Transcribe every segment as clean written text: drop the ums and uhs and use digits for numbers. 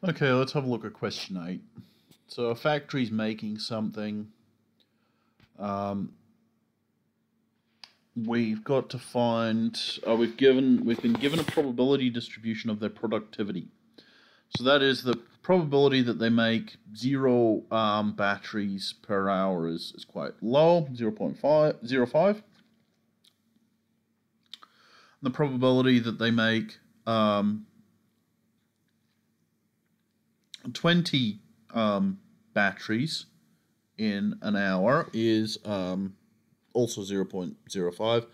Okay, let's have a look at question 8. So a factory's making something. Um, we've got to find. We've been given a probability distribution of their productivity. So that is the probability that they make 0 batteries per hour is quite low, 0.505. The probability that they make 20 batteries in an hour is also 0.05.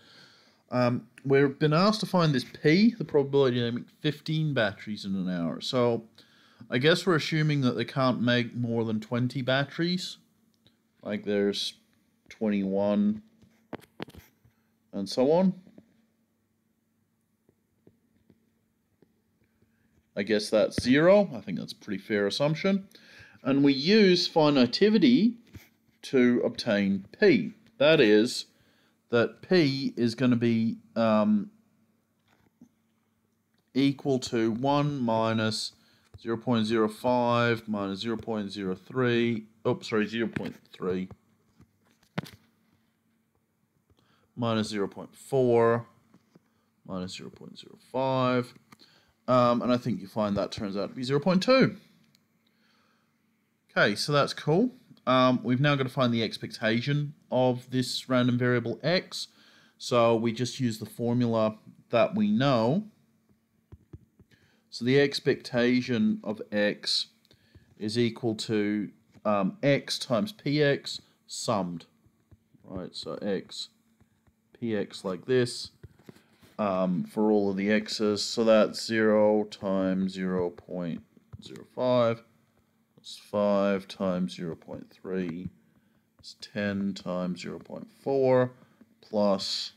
We've been asked to find this P, the probability they make 15 batteries in an hour. So I guess we're assuming that they can't make more than 20 batteries. Like there's 21 and so on. I guess that's 0. I think that's a pretty fair assumption. And we use finitivity to obtain P. That is, that P is going to be equal to 1 minus 0.05 minus 0.03, 0.3 minus 0.4 minus 0.05. And I think you find that turns out to be 0.2. Okay, so that's cool. We've now got to find the expectation of this random variable x. So we just use the formula that we know. So the expectation of x is equal to x times px summed. Right, so x, px like this. For all of the x's, so that's 0 times 0.05, that's 5 times 0.3, that's 10 times 0.4, plus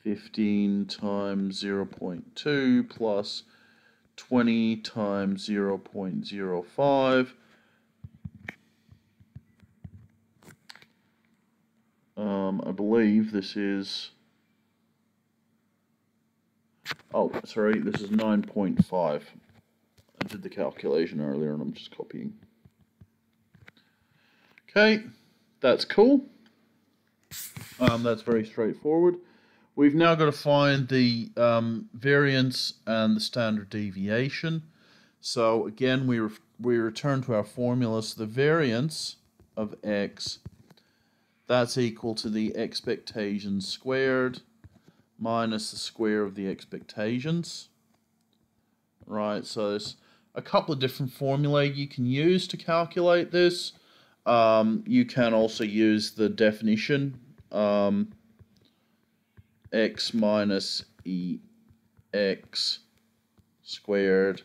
15 times 0.2, plus 20 times 0.05, I believe this is, this is 9.5. I did the calculation earlier and I'm just copying. Okay, that's cool. That's very straightforward. We've now got to find the variance and the standard deviation. So again, we return to our formula. So the variance of x, that's equal to the expectations squared minus the square of the expectations. Right, so there's a couple of different formulae you can use to calculate this. You can also use the definition, x minus ex squared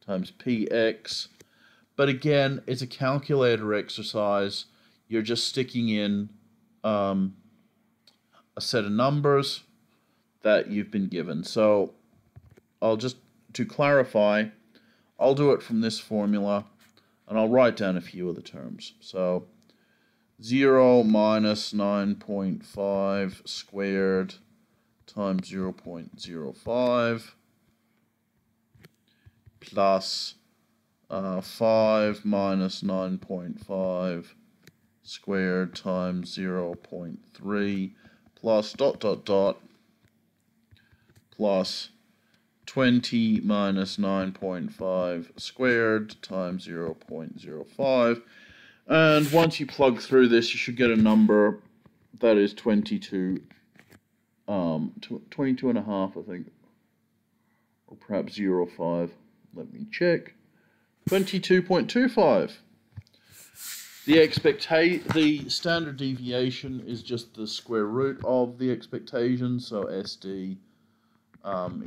times px. But again, it's a calculator exercise. You're just sticking in a set of numbers that you've been given. So to clarify, I'll do it from this formula, and I'll write down a few of the terms. So 0 minus 9.5 squared times 0.05 plus 5 minus 9.5 squared times 0.3 plus plus 20 minus 9.5 squared times 0.05. And once you plug through this, you should get a number that is 22 and a half, I think, or perhaps 0.5. Let me check. 22.25. The standard deviation is just the square root of the expectation, so SD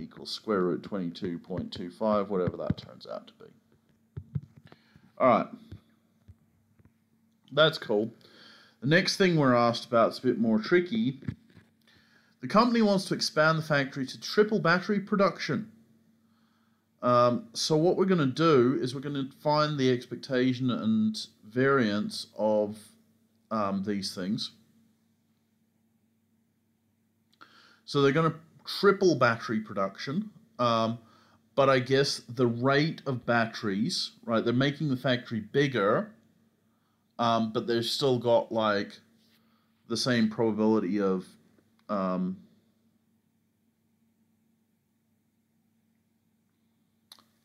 equals square root 22.25, whatever that turns out to be. All right, that's cool. The next thing we're asked about is a bit more tricky. The company wants to expand the factory to triple battery production. So what we're going to do is we're going to find the expectation and variance of these things. So they're going to triple battery production. But I guess the rate of batteries, right? They're making the factory bigger, but they've still got like the same probability of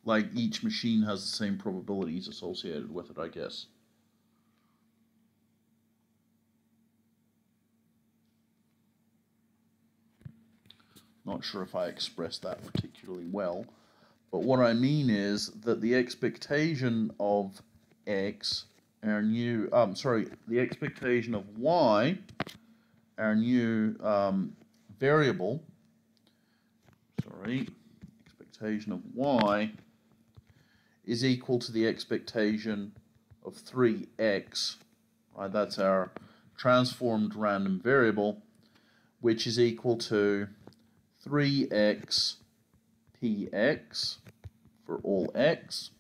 like each machine has the same probabilities associated with it, I guess. Not sure if I expressed that particularly well, but what I mean is that the expectation of x, our new, the expectation of y, our new variable, expectation of y is equal to the expectation of 3x, right? That's our transformed random variable, which is equal to 3x px for all x,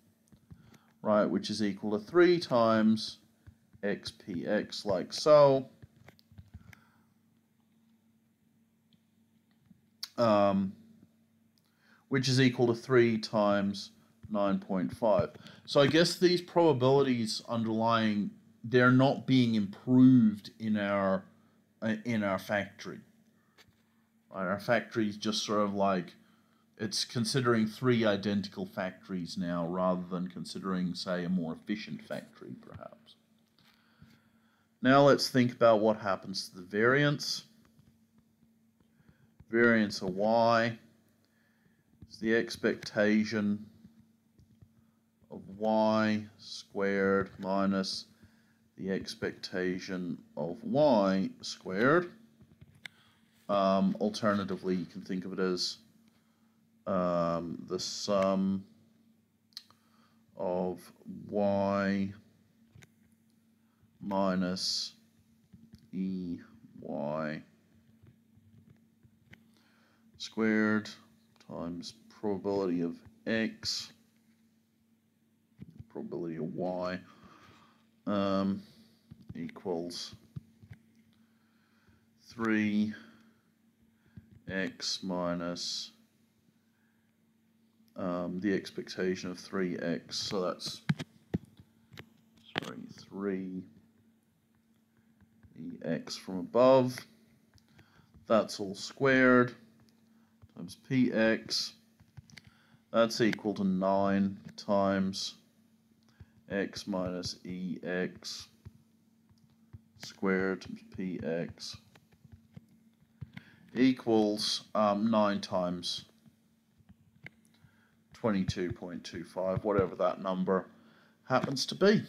right, which is equal to 3 times xpx, like so. Which is equal to 3 times 9.5. So I guess these probabilities underlying, they're not being improved in our factory. Right? Our factory is just sort of like, it's considering 3 identical factories now rather than considering, say, a more efficient factory, perhaps. Now let's think about what happens to the variance. Variance of y is the expectation of y squared minus the expectation of y squared. Alternatively, you can think of it as the sum of y minus ey squared times probability of x, probability of y, equals 3x minus the expectation of 3x, so that's 3x from above, that's all squared, times px, that's equal to 9 times x minus ex squared times px equals 9 times 22.25, whatever that number happens to be.